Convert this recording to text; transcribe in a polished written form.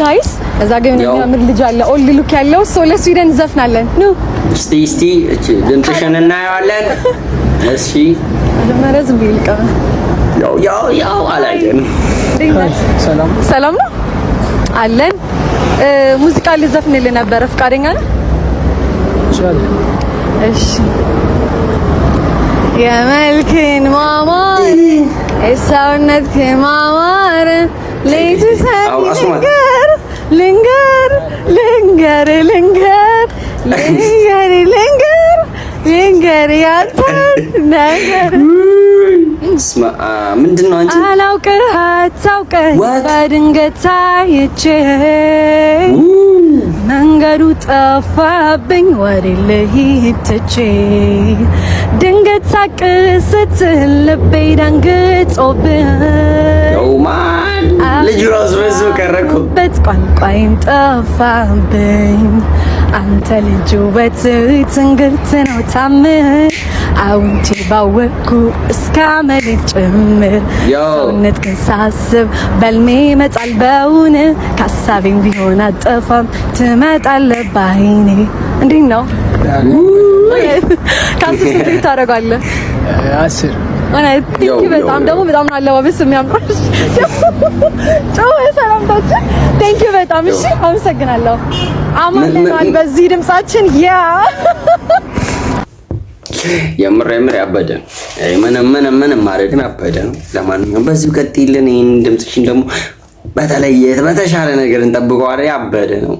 ጋይስ እዛ ግን የሚያምር ልጅ አለ ኦል ሉክ ያለው ሶ ለስዊድን ዘፍናለን ኑ እስቲ እቺ ድምፅሽን እናየዋለን እሺ መጀመሪያ ዝም ብዬ ልቀም ያው አላየን ሰላም ነው አለን ሙዚቃ ልዘፍንልህ ነበር ፍቃደኛ ነህ እሺ የመልክን ማማር የሰውነትህን ማማር ለይቱ ልንገር ያንተን ነገር ምንድነው አንቺ አላውቅህ አታውቀኝ በድንገት ታይቼ መንገዱ ጠፋብኝ ወዴት ልሂድ ትቼ ድንገት ሳቅ ስትል ልቤ ደንግጦብኝ ልጁ ራሱ በዙ ቀረኩበት ቋንቋዬን ጠፋብኝ አንተ ልጅ ውበት ትንግርት ነው ታምር አውንቼ ባወቅኩ እስከ መልክ ጭምር ሰውነት ግን ሳስብ በልሜ መጣል በውን ከሀሳቤም ቢሆን አጠፋም ትመጣለህ ባይኔ እንዴት ነው ከአስር ስንት ታደርጋለህ 10 በጣም ደግሞ በጣም ነው አለባበስ የሚያምረው ጨው ሰላምታችን ቴንኪው በጣም እሺ አመሰግናለሁ አማን በዚህ ድምጻችን ያ የምር ያበደ ምንም ማድረግን አበደ ነው ለማንኛውም በዚህ ቀጥይልን ይሄን ድምጽሽን ደግሞ በተለየ በተሻለ ነገር እንጠብቀው ያበደ ነው